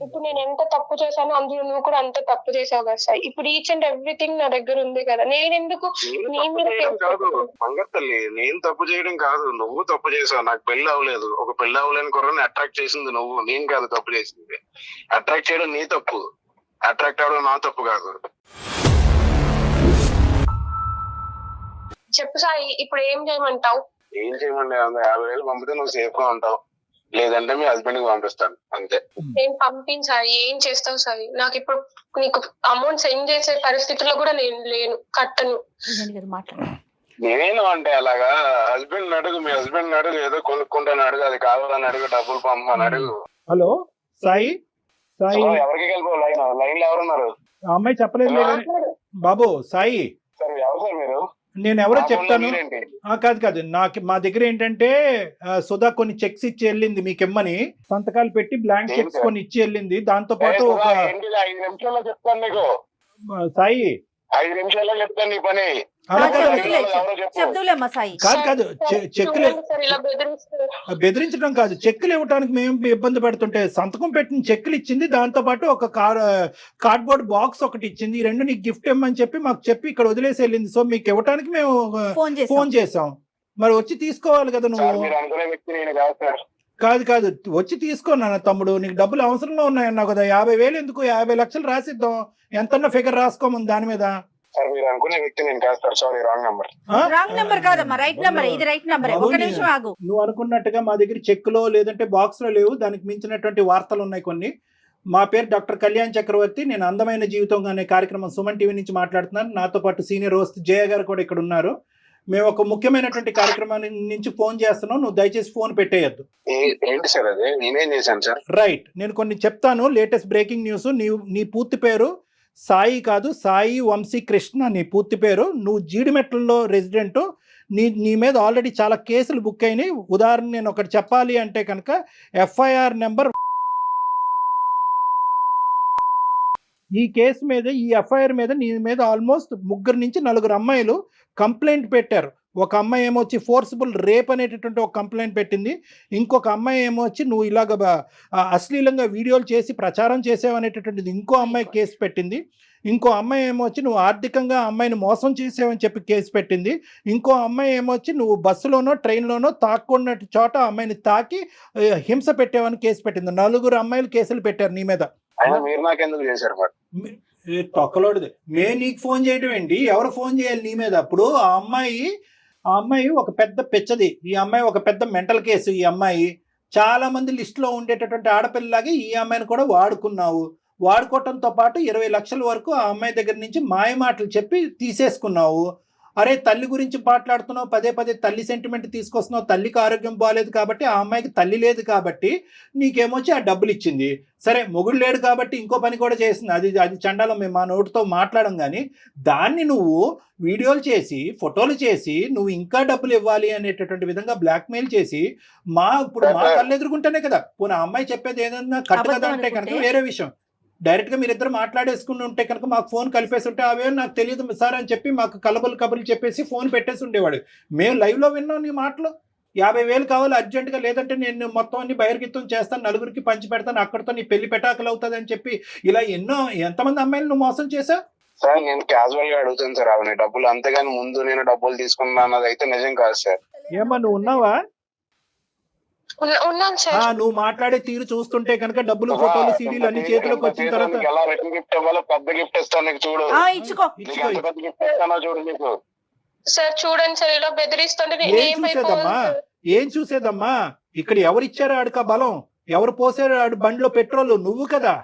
ఇప్పుడు నేను ఎంత తప్పు చేశానో అందులో నువ్వు కూడా అంత తప్పు చేసావు కదా సార్. ఇప్పుడు ఈచ్ అండ్ ఎవ్రీథింగ్ నా దగ్గర ఉంది కదా, నేను ఎందుకు మంగత్తల్లి నేను తప్పు చేయడం కాదు, నువ్వు తప్పు చేసావు. నాకు పెళ్లి అవ్వలేదు, ఒక పెళ్లి అవ్వలేని కుర్రని అట్రాక్ట్ చేసింది నువ్వు, నేను కాదు తప్పు చేసింది. అట్రాక్ట్ చేయడం నీ తప్పు, అట్రాక్ట్ అవ్వడం నా తప్పు కాదు. చెప్పు సాయి, ఇప్పుడు ఏం చేయమంటావు? ఏం చేయమండి, 50,000 పంపితే నువ్వు సేఫ్ గా ఉంటావు, లేదంటే మీ హస్బెండ్ కి పంపిస్తాను అంతే. నేను పంపించాయి, ఏం చేస్తావు సాయి? నాకు ఇప్పుడు నీకు అమౌంట్ సెండ్ చేసే పరిస్థితిలో కూడా నేను లేను, కట్టను. నేను అంటే అలాగా హస్బెండ్ అడుగు, మీ హస్బెండ్ అడుగు, ఏదో కొనుక్కుంటాను అడుగు, అది కావాలని అడుగు, డబ్బులు పంపమని అడుగు. హలో సాయి, సాయి ఎవరికి వెళ్ళిపో, లైన్ లో ఎవరున్నారు? ఆ అమ్మాయి చెప్పలేదు బాబు. సాయి సార్ ఎవరు సార్ మీరు? నేను ఎవరో చెప్తాను. కాదు నాకు మా దగ్గర ఏంటంటే సుధా కొన్ని చెక్స్ ఇచ్చి వెళ్ళింది, మీకు ఇమ్మని సంతకాలు పెట్టి బ్లాంక్ చెక్స్ కొన్ని ఇచ్చి వెళ్ళింది. దాంతో పాటు ఒక 5 నిమిషాల్లో చెప్తాను నీకు. సాయి 5 నిమిషాల్లో చెప్తాను నీ పని. కాదు చెక్కులు బెదిరించడం కాదు, చెక్కులు ఇవ్వడానికి మేము ఇబ్బంది పెడుతుంటే సంతకం పెట్టిన చెక్కులు ఇచ్చింది, దాంతో పాటు ఒక కార్డ్బోర్డ్ బాక్స్ ఒకటి ఇచ్చింది. ఈ రెండు నీకు గిఫ్ట్ ఇవ్వమని చెప్పి మాకు చెప్పి ఇక్కడ వదిలేసి వెళ్ళింది. సో మీకు ఇవ్వడానికి మేము ఫోన్ చేసాం, మరి వచ్చి తీసుకోవాలి కదా నువ్వు. కాదు వచ్చి తీసుకోనా తమ్ముడు, నీకు డబ్బులు అవసరంలో ఉన్నాయన్నావు కదా. 50,000 ఎందుకు, 50 లక్షలు రాసిద్దాం, ఎంతన్నా ఫిగర్ రాసుకోమని దాని మీద. మీరు అనుకునే వ్యక్తి నేను కాదు sir, sorry wrong number. Wrong number కాదమ్మా, రైట్ నెంబర్, ఇది రైట్ నెంబర్. ఒక నిమిషం ఆగు. నువ్వు అనుకున్నట్టుగా మా దగ్గర చెక్కులో లేదంటే బాక్స్ లో లేవు, దానికి మించినటువంటి వార్తలు ఉన్నాయి కొన్ని. మా పేరు డాక్టర్ కళ్యాణ్ చక్రవర్తి, నేను అందమైన జీవితం అనే కార్యక్రమం సుమన్ టీవీ నుంచి మాట్లాడుతున్నాను. నాతో పాటు సీనియర్ హోస్ట్ జయ గారు కూడా ఇక్కడ ఉన్నారు. మేము ఒక ముఖ్యమైనటువంటి కార్యక్రమాన్ని నుంచి ఫోన్ చేస్తున్నాం, నువ్వు దయచేసి ఫోన్ పెట్టేయద్దు. ఏంటి సార్ అది, నేనేం చేశాను సార్? రైట్, నేను కొన్ని చెప్తాను, లేటెస్ట్ బ్రేకింగ్ న్యూస్. నీ పూర్తి పేరు సాయి కాదు, సాయి వంశీ కృష్ణ నీ పూర్తి పేరు. నువ్వు జీడిమెట్లలో రెసిడెంట్. నీ మీద ఆల్రెడీ చాలా కేసులు బుక్ అయినాయి. ఉదాహరణ నేను ఒకటి చెప్పాలి అంటే కనుక ఎఫ్ఐఆర్ నెంబర్, ఈ కేసు మీద, ఈ ఎఫ్ఐఆర్ మీద నీ మీద ఆల్మోస్ట్ 3 నుంచి 4 అమ్మాయిలు కంప్లైంట్ పెట్టారు. ఒక అమ్మాయి ఏమొచ్చి ఫోర్సిబుల్ రేప్ అనేటటువంటి ఒక కంప్లైంట్ పెట్టింది. ఇంకొక అమ్మాయి ఏమొచ్చి నువ్వు ఇలాగ అశ్లీలంగా వీడియోలు చేసి ప్రచారం చేసావనేటటువంటిది ఇంకో అమ్మాయి కేసు పెట్టింది. ఇంకో అమ్మాయి ఏమొచ్చి నువ్వు ఆర్థికంగా అమ్మాయిని మోసం చేసావని చెప్పి కేసు పెట్టింది. ఇంకో అమ్మాయి ఏమొచ్చి నువ్వు బస్సులోనో ట్రైన్లోనో తాక్కున్న చోట అమ్మాయిని తాకి హింస పెట్టావని కేసు పెట్టింది. 4 అమ్మాయిలు కేసులు పెట్టారు నీ మీద. మీరు నాకెందుకు చేశారు? తొక్కలోడిది నీకు ఫోన్ చేయడం ఏంటి, ఎవరు ఫోన్ చేయాలి నీ మీద? అప్పుడు ఆ అమ్మాయి ఒక పెద్ద పిచ్చది, ఈ అమ్మాయి ఒక పెద్ద మెంటల్ కేసు. ఈ అమ్మాయి చాలా మంది లిస్టులో ఉండేటటువంటి ఆడపిల్లలాగే ఈ అమ్మాయిని కూడా వాడుకున్నావు. వాడుకోవటంతో పాటు 20 లక్షల వరకు ఆ అమ్మాయి దగ్గర నుంచి మాయ మాటలు చెప్పి తీసేసుకున్నావు. అరే తల్లి గురించి మాట్లాడుతున్నావు, పదే తల్లి సెంటిమెంట్ తీసుకొస్తున్నావు. తల్లికి ఆరోగ్యం బాగాలేదు కాబట్టి, ఆ అమ్మాయికి తల్లి లేదు కాబట్టి నీకేమొచ్చి ఆ డబ్బులు ఇచ్చింది. సరే మొగుడు లేడు కాబట్టి ఇంకో పని కూడా చేసింది, అది చండాలం, మేము మా నోటితో మాట్లాడం. కానీ దాన్ని నువ్వు వీడియోలు చేసి ఫోటోలు చేసి నువ్వు ఇంకా డబ్బులు ఇవ్వాలి అనేటటువంటి విధంగా బ్లాక్మెయిల్ చేసి ఇప్పుడు మా కళ్ళు ఎదుర్కొంటేనే కదా. పోనీ ఆ అమ్మాయి చెప్పేది ఏదన్నా కట్టు కదా అంటే కనుక వేరే విషయం. డైరెక్ట్ గా మీరిద్దరు మాట్లాడేసుకుని ఉంటే కనుక మాకు ఫోన్ కలిపేసి ఉంటే అవే నాకు తెలియదు సార్ అని చెప్పి మాకు కబుర్లు చెప్పేసి ఫోన్ పెట్టేసి ఉండేవాడు. మేము లైవ్ లో విన్నాం నీ మాటలు. 50,000 కావాలి అర్జెంటుగా, లేదంటే నేను మొత్తం అన్ని బహిర్గతం చేస్తాను, 4కి పంచి పెడతాను, అక్కడితో నీ పెళ్లి పెటాకులు అవుతుంది అని చెప్పి ఇలా ఎంతమంది అమ్మాయిలు నువ్వు మోసం చేశావు? సార్ నేను క్యాజువల్ గా అడుగుతాను సార్ అవన్నీ డబ్బులు, అంతేగాని ముందు నేను డబ్బులు తీసుకున్నా అన్నది అయితే నిజం కాదు సార్. ఏమా నువ్వు ఉన్నావా? ఉన్నాను సార్. నువ్వు మాట్లాడే తీరు చూస్తుంటే కనుక డబ్బులు ఫోటోలు సీడీలు అన్ని చేతిలోకి వచ్చిన తర్వాత ఎలా రిటర్న్ గిఫ్ట్ ఇవ్వాలో పెద్ద గిఫ్ట్ ఇస్తాను నీకు, చూడు. పెద్ద గిఫ్ట్ ఇస్తానో చూడు నీకు. సార్ చూడండి సార్, ఇలా బెదిరిస్తుంటే ఏం చూసేదమ్మా ఇక్కడ ఎవరిచ్చారో ఆడిక బలం? ఎవరు పోసాడు ఆడి బండిలో పెట్రోల్? నువ్వు కదా.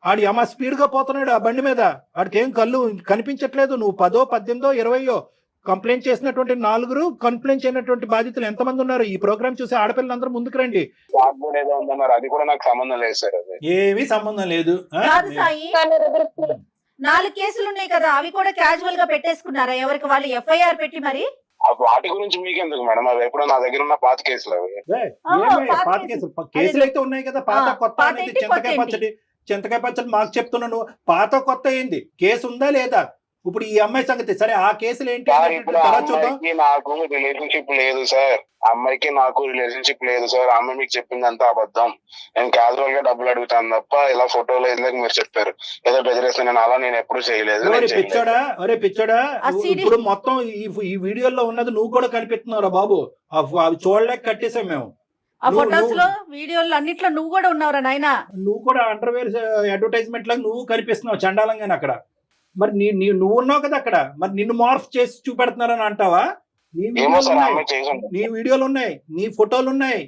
ఆడు యమ స్పీడ్ గా పోతున్నాడు ఆ బండి మీద, ఆడికి ఏం కళ్ళు కనిపించట్లేదు. నువ్వు 10, 18, 20 కంప్లైంట్ చేసినటువంటి 4 కంప్లైంట్ చేయనటువంటి బాధితులు ఎంతమంది ఉన్నారు? ఈ ప్రోగ్రామ్ చూసి ఆడపిల్లలందరూ ముందుకు రండి. ఏదో ఉందన్నారు, అది కూడా నాకు సంబంధం లేదు సార్. అది ఏమీ సంబంధం లేదు. కాదు సాయి, 4 కేసులు ఉన్నాయి కదా, అవి కూడా క్యాజువల్ గా పెట్టేసుకున్నారా? ఎవరికి వాళ్ళు ఎఫ్ఐఆర్ పెట్టి మరి? వాటి గురించి మీకెందుకు మేడం? అవి ఎప్పుడో నా దగ్గర ఉన్న పాత కేసులు అవి. పాత కేసులు అయితే ఉన్నాయి కదా. పాత కొత్త పాత అనేది ఏంటి, చింతకాయ కొత్త ఏంటి? చింతకాయ పచ్చడి మాకు చెప్తున్నాను. పాత కొత్త ఏంది? కేసు ఉందా లేదా? ఇప్పుడు ఈ అమ్మాయి సంగతి సరే, ఆ కేసులు ఏంటి సార్ అనేది ఇప్పుడు తర్వాత చూద్దాం. అమ్మాయికి నాకు రిలేషన్షిప్ లేదు సార్. అమ్మాయికి నాకు రిలేషన్షిప్ లేదు సార్. అమ్మాయి మీకు చెప్పిందంతా అబద్ధం. నేను క్యాజువల్ గా డబ్బులు అడుగుతాను తప్ప ఇలా ఫోటోలు ఎందుకు మీరు చెప్పారు ఏదో బెదిరేస్తాను, నేను అలా నేను ఎప్పుడు చేయలేదు. ఒరే పిచ్చోడా, ఇప్పుడు మొత్తం ఈ వీడియోలో ఉన్నది నువ్వు కూడా కనిపిస్తున్నావురా బాబు. అవి చూడలేక కట్టేసాం మేము. ఆ ఫొటోస్ లో వీడియోలు అన్నిట్లో నువ్వు కూడా ఉన్నావురా నాయనా. నువ్వు కూడా అండర్వేర్ అడ్వర్టైజ్మెంట్ లాగా నువ్వు కనిపిస్తున్నావు చండాలంగానే అక్కడ. మరి నువ్వు ఉన్నావు కదా అక్కడ, మరి నిన్ను మార్ఫ్ చేసి చూపెడుతున్నారని అంటావా? నీ వీడియోలు ఉన్నాయి, నీ ఫోటోలు ఉన్నాయి.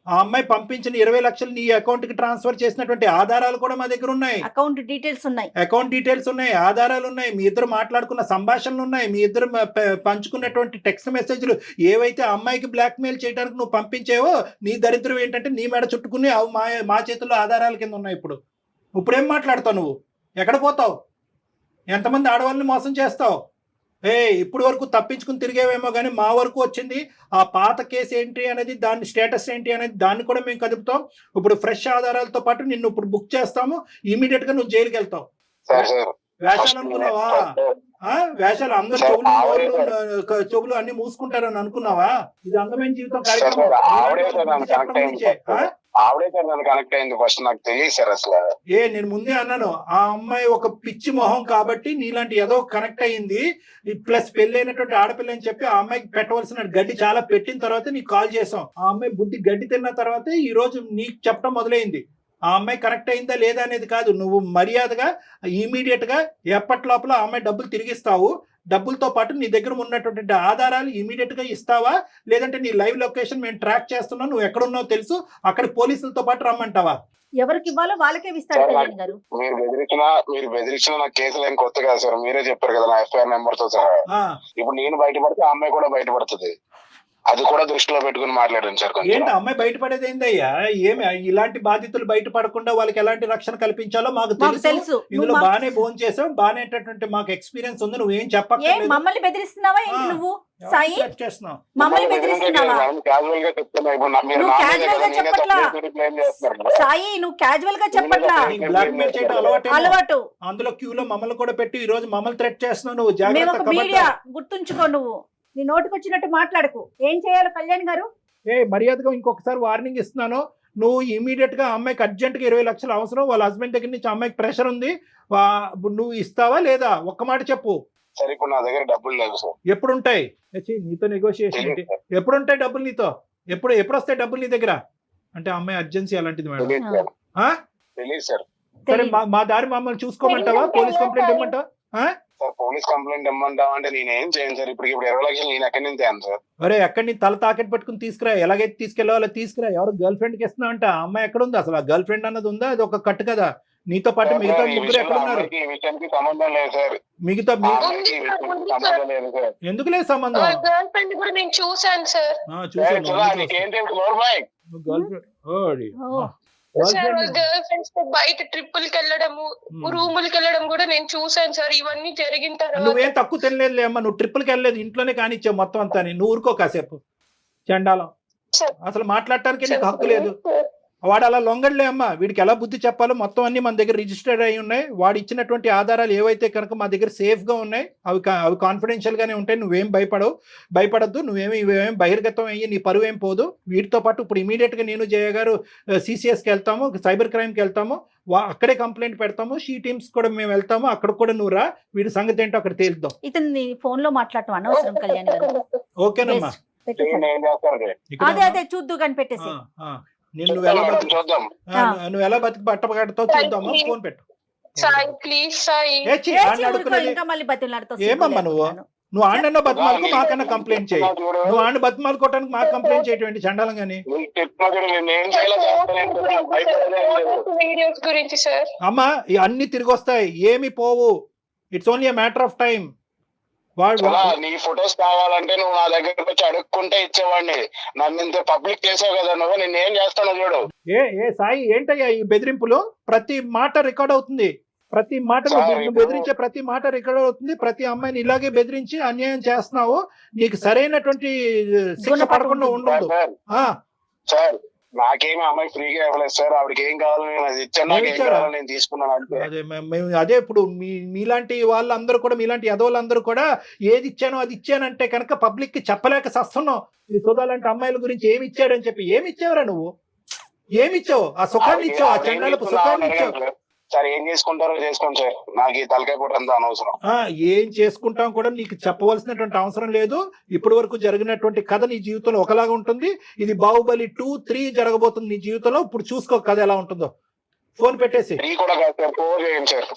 ఆ అమ్మాయి పంపించిన 20 లక్షలు నీ అకౌంట్ కి ట్రాన్స్ఫర్ చేసినటువంటి ఆధారాలు కూడా మా దగ్గర ఉన్నాయి. అకౌంట్ డీటెయిల్స్ ఉన్నాయి, ఆధారాలు ఉన్నాయి. మీ ఇద్దరు మాట్లాడుకున్న సంభాషణలు ఉన్నాయి. మీ ఇద్దరు పంచుకున్నటువంటి టెక్స్ట్ మెసేజ్లు ఏవైతే అమ్మాయికి బ్లాక్ మెయిల్ చేయడానికి నువ్వు పంపించేవో, నీ దరిద్రం ఏంటంటే నీ మెడ చుట్టుకుని అవి మా చేతుల్లో ఆధారాల కింద ఉన్నాయి. ఇప్పుడేం మాట్లాడతావు నువ్వు? ఎక్కడ పోతావు? ఎంతమంది ఆడవాళ్ళని మోసం చేస్తావు? ఇప్పుడు వరకు తప్పించుకుని తిరిగేవేమో కానీ మా వరకు వచ్చింది ఆ పాత కేసు ఏంటి అనేది, దాని స్టేటస్ ఏంటి అనేది దాన్ని కూడా మేము కదుపుతాం. ఇప్పుడు ఫ్రెష్ ఆధారాలతో పాటు నిన్ను ఇప్పుడు బుక్ చేస్తాము. ఇమీడియట్ గా నువ్వు జైలుకి వెళ్తావు. వేషాలు అనుకున్నావా? వేషాలు అందరు చెవులు అన్ని మూసుకుంటారని అనుకున్నావా? ఇది అందమైన జీవితం కార్యక్రమం. కనెక్ట్ అయింది ఫస్ట్ నాకు తెలియదు సార్ అసలు. నేను ముందే అన్నాను, ఆ అమ్మాయి ఒక పిచ్చి మొహం కాబట్టి నీలాంటి ఏదో కనెక్ట్ అయ్యింది. ప్లస్ పెళ్ళైనటువంటి ఆడపిల్ల అని చెప్పి ఆ అమ్మాయికి పెట్టవలసిన గడ్డి చాలా పెట్టిన తర్వాత నీకు కాల్ చేసాం. ఆ అమ్మాయి బుద్ధి గడ్డి తిన్న తర్వాత ఈ రోజు నీకు చెప్పడం మొదలైంది. ఆ అమ్మాయి కరెక్ట్ అయిందా లేదా అనేది కాదు, నువ్వు మర్యాదగా ఇమీడియట్ గా ఎప్పటి లోపల ఆ అమ్మాయి డబ్బులు తిరిగిస్తావు. డబ్బులతో పాటు నీ దగ్గర ఉన్నటువంటి ఆధారాలు ఇమీడియట్ గా ఇస్తావా, లేదంటే నీ లైవ్ లొకేషన్ మేము ట్రాక్ చేస్తున్నావు, నువ్వు ఎక్కడున్నావు తెలుసు, అక్కడ పోలీసులతో పాటు రమ్మంటావా? ఎవరికి ఇవ్వాలో వాళ్ళకే ఇస్తాడు కళ్యాణ్ గారు. మీరు బెదిరించిన నా కేసులు ఏం కొత్త కాదు సార్. మీరే చెప్పారు కదా నా ఎఫ్ఐఆర్ నెంబర్ తో సహా. ఇప్పుడు నేను బయటపడితే ఆ అమ్మాయి కూడా బయటపడుతుంది. అది కూడా దృష్టిలో పెట్టుకుని మాట్లాడండి సార్. ఏంటి అమ్మాయి బయటపడేది ఏందయ్యా? ఏమి ఇలాంటి బాధితులు బయటపడకుండా వాళ్ళకి ఎలాంటి రక్షణ కల్పించాలో మాకు తెలుసు. ఇందులో బానే ఫోన్ చేసాం, బానేటటువంటి మాకు ఎక్స్పీరియన్స్ ఉంది. నువ్వేం చెప్పక్కర్లేదు. మమ్మల్ని బెదిరిస్తున్నావా ఏంటి నువ్వు సాయి? చేస్తున్నావు మమ్మల్ని బెదిరిస్తున్నావా? సాయి నువ్వు క్యాజువల్ గా చెప్పట్లా, బ్లాక్ మెయిల్ చేయడం అలవాటు. అందులో క్యూలో మమ్మల్ని కూడా పెట్టి ఈ రోజు మమ్మల్ని థ్రెట్ చేస్తున్నావు. నువ్వు జాగ్రత్త మీడియా గుర్తుంచుకో, నువ్వు నీ నోటికి వచ్చినట్టు మాట్లాడకు. ఏం చేయాలి కళ్యాణ్ గారు? మర్యాదగా ఇంకొకసారి వార్నింగ్ ఇస్తున్నాను. నువ్వు ఇమీడియట్ గా అమ్మాయికి అర్జెంట్ గా 20 లక్షలు అవసరం. వాళ్ళ హస్బెండ్ దగ్గర నుంచి అమ్మాయికి ప్రెషర్ ఉంది. నువ్వు ఇస్తావా లేదా? ఒక్క మాట చెప్పు. సరే ఇప్పుడు నా దగ్గర డబ్బులు లేవు సార్. ఎప్పుడు ఉంటాయి నీతో నెగోషియేషన్? ఎప్పుడు ఉంటాయి డబ్బులు నీతో? ఎప్పుడు వస్తాయి డబ్బులు నీ దగ్గర? అంటే అమ్మాయి అర్జెన్సీ అలాంటిది మేడం. తెలియదు సార్. సరే మా దారి మమ్మల్ని చూసుకోమంటావా? పోలీస్ కంప్లైంట్ ఇవ్వమంటావా? సార్ పోలీస్ కంప్లైంట్ ఇమ్మంటావా అంటే నేనేం చేయను సార్. ఇప్పుడు 20 లక్షలు నేను ఎక్కడి నుంచి తేను సార్. అరే ఎక్కడి నుంచి తల తాకెట్ పెట్టుకుని తీసుకురా. ఎలాగైతే తీసుకెళ్ళాలో తీసుకురా. ఎవరు గర్ల్ ఫ్రెండ్ కి ఇస్తున్నా అంట. ఆ అమ్మాయి ఎక్కడ ఉంది అసలు? ఆ గర్ల్ ఫ్రెండ్ అన్నది ఉందా? అది ఒక కట్టు కదా. నీతో పాటు మిగతా ముగ్గురు ఎక్కడ ఉన్నారు? ఈ విషయానికి సంబంధం లేదు సార్. మిగతా సంబంధం లేదు సార్. ఎందుకు లేదు సంబంధం? గర్ల్ ఫ్రెండ్ కూడా నేను చూసాను సార్. గర్ల్ ఫ్రెండ్స్ తో బయట ట్రిప్పులకి వెళ్ళడము, రూములకి వెళ్ళడం కూడా నేను చూసాను సార్. ఇవన్నీ జరిగిన తర్వాత నువ్వేం తక్కువ తినలేదు అమ్మా. నువ్వు ట్రిప్పులకి వెళ్ళలేదు, ఇంట్లోనే కానిచ్చావు మొత్తం అంతా. నువ్వు ఊరుకో కాసేపు. చండాలం. అసలు మాట్లాడటానికి నీకు హక్కు లేదు. వాడు అలా లొంగడలే అమ్మా. వీడికి ఎలా బుద్ధి చెప్పాలో మొత్తం అన్ని మన దగ్గర రిజిస్టర్డ్ అయి ఉన్నాయి. వాడు ఇచ్చినటువంటి ఆధారాలు ఏవైతే కనుక మా దగ్గర సేఫ్ గా ఉన్నాయి, అవి కాన్ఫిడెన్షియల్ గానే ఉంటాయి. నువ్వేం భయపడద్దు. ఇవేం బహిర్గతం అయ్యి నీ పరువు ఏం పోదు. వీటితో పాటు ఇప్పుడు ఇమీడియట్ గా నేను జయ గారు CCS కి వెళ్తాము, సైబర్ క్రైమ్ కి వెళ్తాము. అక్కడే కంప్లైంట్ పెడతాము. షీ టీమ్స్ కూడా మేము వెళ్తాము. అక్కడ కూడా నువ్వు రా. వీడి సంగతి ఏంటో అక్కడ తేలుద్దాం. ఇతను ఫోన్ లో మాట్లాడటం అనవసరం కళ్యాణ్ గారు. ఓకేనమ్మా. అదే చూద్దు కానీ పెట్టేసి నువ్వు ఎలా బతికి బట్టబడతావు చూద్దామా. ఫోన్ పెట్టు. ప్లీజ్ సాయి. ఏమమ్మా నువ్వు ఆడన్న బతిమాలకు మాకన్నా కంప్లైంట్ చేయి. నువ్వు ఆడిన బతిమాలుకోవటానికి మాకు కంప్లైంట్ చేయటువంటి చండాలం గానీ. వీడియోస్ గురించి సార్ అమ్మా అన్ని తిరిగి వస్తాయి, ఏమి పోవు. It's only a matter of time. వాడు నీ ఫొటోస్ కావాలంటే నువ్వు నా దగ్గరకు వచ్చి అడుక్కుంటే ఇచ్చేవాడిని. నన్ను ఇంత పబ్లిక్ చేసావు కదా నువ్వు, నేను ఏం చేస్తాను చూడు. ఏ సాయి ఏంటయ్యా ఈ బెదిరింపులు? ప్రతి మాట రికార్డ్ అవుతుంది, ప్రతి మాట నువ్వు బెదిరించే ప్రతి మాట రికార్డ్ అవుతుంది. ప్రతి అమ్మాయిని ఇలాగే బెదిరించి అన్యాయం చేస్తున్నావు, నీకు సరైనటువంటి శిక్ష పడకుండా ఉండదు. సార్ నాకేమి అమ్మాయి ఫ్రీగా ఇవ్వలేదు సార్, ఆవిడకి ఏం కావాలి నేను అది ఇచ్చాను, నాకు ఏం కావాలి నేను తీసుకున్నాను అంటే. అదే ఇప్పుడు మీలాంటి వాళ్ళందరూ కూడా, మీలాంటి యదవులందరూ కూడా ఏది ఇచ్చానో అది ఇచ్చానంటే కనుక పబ్లిక్ కి చెప్పలేక సస్తున్నావు. ఈ సుధాలాంటి అమ్మాయిల గురించి ఏమి ఇచ్చాడని చెప్పి. ఏమి ఇచ్చావురా నువ్వు? ఏమి ఇచ్చావు? ఆ సుఖాన్ని ఇచ్చావు, ఆ చండాలపు సుఖాన్ని ఇచ్చావు. సార్ ఏం చేసుకుంటారో చేసుకోండి సార్, నాకు ఈ తలకాయ పూట అంతా అనవసరం. ఏం చేసుకుంటాం కూడా నీకు చెప్పవలసినటువంటి అవసరం లేదు. ఇప్పటి వరకు జరిగినటువంటి కథ నీ జీవితంలో ఒకలాగా ఉంటుంది. ఇది బాహుబలి 2, 3 జరగబోతుంది నీ జీవితంలో. ఇప్పుడు చూసుకో కథ ఎలా ఉంటుందో. ఫోన్ పెట్టేసి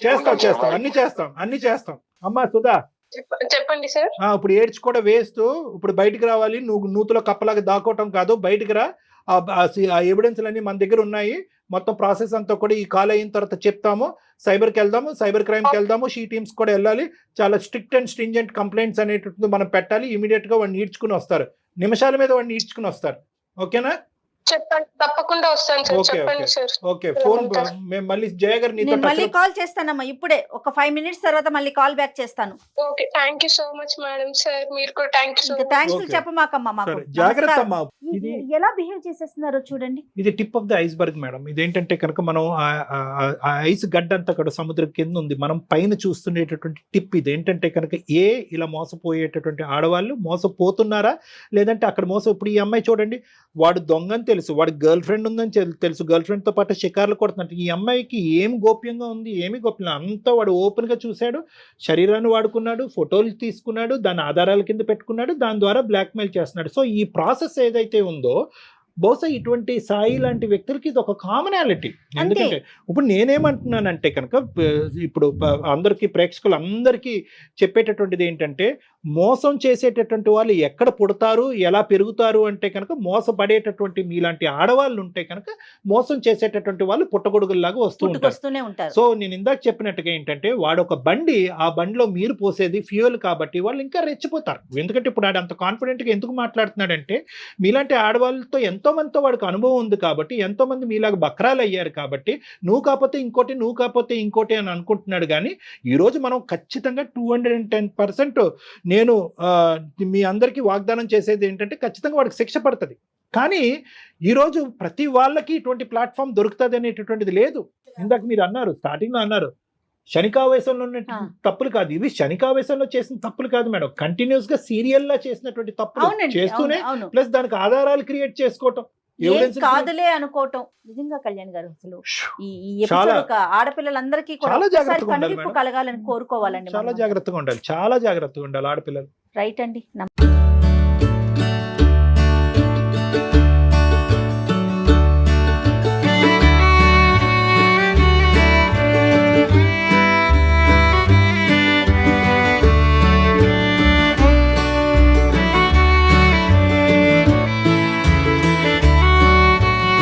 చేస్తాం, అన్ని చేస్తాం. అమ్మా సుధా చెప్పండి సార్. ఇప్పుడు ఏడ్చి కూడా వేస్తూ ఇప్పుడు బయటికి రావాలి. నువ్వు నూతులో కప్పలాగా దాక్కోవటం కాదు, బయటికి రా. ఆ ఎవిడెన్స్లన్నీ మన దగ్గర ఉన్నాయి. మొత్తం ప్రాసెస్ అంతా కూడా ఈ కాల్ అయిన తర్వాత చెప్తాము. సైబర్కి వెళ్దాము, సైబర్ క్రైమ్కి వెళ్దాము, షీ టీమ్స్ కూడా వెళ్ళాలి. చాలా స్ట్రిక్ట్ అండ్ స్ట్రింజెంట్ కంప్లైంట్స్ అనేటువంటిది మనం పెట్టాలి. ఇమీడియట్ గా వాడిని ఈడ్చుకుని వస్తారు, నిమిషాల మీద వాడిని ఈడ్చుకుని వస్తారు. ఓకేనా? చెప్పండి, తప్పకుండా వస్తాను సార్. చెప్పండి సార్. ఓకే, ఫోన్ మేము మళ్ళీ జయ గారు నీతో మళ్ళీ కాల్ చేస్తానమ్మా. ఇప్పుడే ఒక 5 minutes తర్వాత మళ్ళీ కాల్ బ్యాక్ చేస్తాను. Okay, thank you so much madam. Sir మీరు కూడా థ్యాంక్ యూ. థ్యాంక్స్ చెప్పమాకమ్మా మాకు. జాగ్రత్త అమ్మా. ఇది ఎలా బిహేవ్ చేసేస్తున్నారో చూడండి. ఇది tip of the iceberg madam. ఇదేంటంటే కనుక మనం ఆ ఐస్ గడ్డ అంతా కూడా సముద్రం కింద ఉంది, మనం పైన చూస్తుండేటటువంటి టిప్. ఇది ఏంటంటే కనుక ఇలా మోసపోయేటటువంటి ఆడవాళ్ళు మోసపోతున్నారా లేదంటే అక్కడ ఇప్పుడు ఈ అమ్మాయి చూడండి, వాడు దొంగని తెలుసు, వాడి గర్ల్ ఫ్రెండ్ ఉందని తెలుసు, గర్ల్ ఫ్రెండ్ తో పాటు షికార్లు కొడుతున్నట్టు. ఈ అమ్మాయికి ఏం గోప్యంగా ఉంది? ఏమి గోప్యం అంతా వాడు ఓపెన్ గా చూశాడు, శరీరాన్ని వాడుకున్నాడు, ఫోటోలు తీసుకున్నాడు, దాని ఆధారాల కింద పెట్టుకున్నాడు, దాని ద్వారా బ్లాక్మెయిల్ చేస్తున్నాడు. సో ఈ ప్రాసెస్ ఏదైతే ఉందో బహుశా ఇటువంటి సాయి లాంటి వ్యక్తులకి ఇది ఒక కామనాలిటీ. ఎందుకంటే ఇప్పుడు నేనేమంటున్నానంటే కనుక ఇప్పుడు అందరికీ ప్రేక్షకులందరికీ చెప్పేటటువంటిది ఏంటంటే, మోసం చేసేటటువంటి వాళ్ళు ఎక్కడ పుడతారు, ఎలా పెరుగుతారు అంటే కనుక మోసపడేటటువంటి మీలాంటి ఆడవాళ్ళు ఉంటే కనుక మోసం చేసేటటువంటి వాళ్ళు పుట్టగొడుగుల్లాగా వస్తూనే ఉంటారు. సో నేను ఇందాక చెప్పినట్టుగా ఏంటంటే, వాడు ఒక బండి, ఆ బండిలో మీరు పోసేది ఫ్యూయల్ కాబట్టి వాళ్ళు ఇంకా రెచ్చిపోతారు. ఎందుకంటే ఇప్పుడు వాడు అంత కాన్ఫిడెంట్గా ఎందుకు మాట్లాడుతున్నాడంటే, మీలాంటి ఆడవాళ్ళతో ఎంతో మందితో వాడికి అనుభవం ఉంది కాబట్టి, ఎంతో మంది మీలాగా బక్రాలు అయ్యారు కాబట్టి, నువ్వు కాకపోతే ఇంకోటి, నువ్వు కాకపోతే ఇంకోటి అని అనుకుంటున్నాడు. కానీ ఈరోజు మనం ఖచ్చితంగా 210% నేను మీ అందరికీ వాగ్దానం చేసేది ఏంటంటే, ఖచ్చితంగా వాడికి శిక్ష పడుతుంది. కానీ ఈరోజు ప్రతి వాళ్ళకి ఇటువంటి ప్లాట్ఫామ్ దొరుకుతుంది అనేటటువంటిది లేదు. ఇందాక మీరు అన్నారు, స్టార్టింగ్ లో అన్నారు, శనికావేశంలో ఉన్న తప్పులు కాదు ఇవి. శనికావేశంలో చేసిన తప్పులు కాదు మేడం, కంటిన్యూస్ గా సీరియల్ లా చేసినటువంటి తప్పులు చేస్తూనే ప్లస్ దానికి ఆధారాలు క్రియేట్ చేసుకోవటం, కాదులే అనుకోవటం. నిజంగా కళ్యాణ్ గారు అసలు ఈ ఆడపిల్లలందరికీ కలగాలని కోరుకోవాలండి. చాలా జాగ్రత్తగా ఉండాలి, చాలా జాగ్రత్తగా ఉండాలి ఆడపిల్లలు. రైట్ అండి.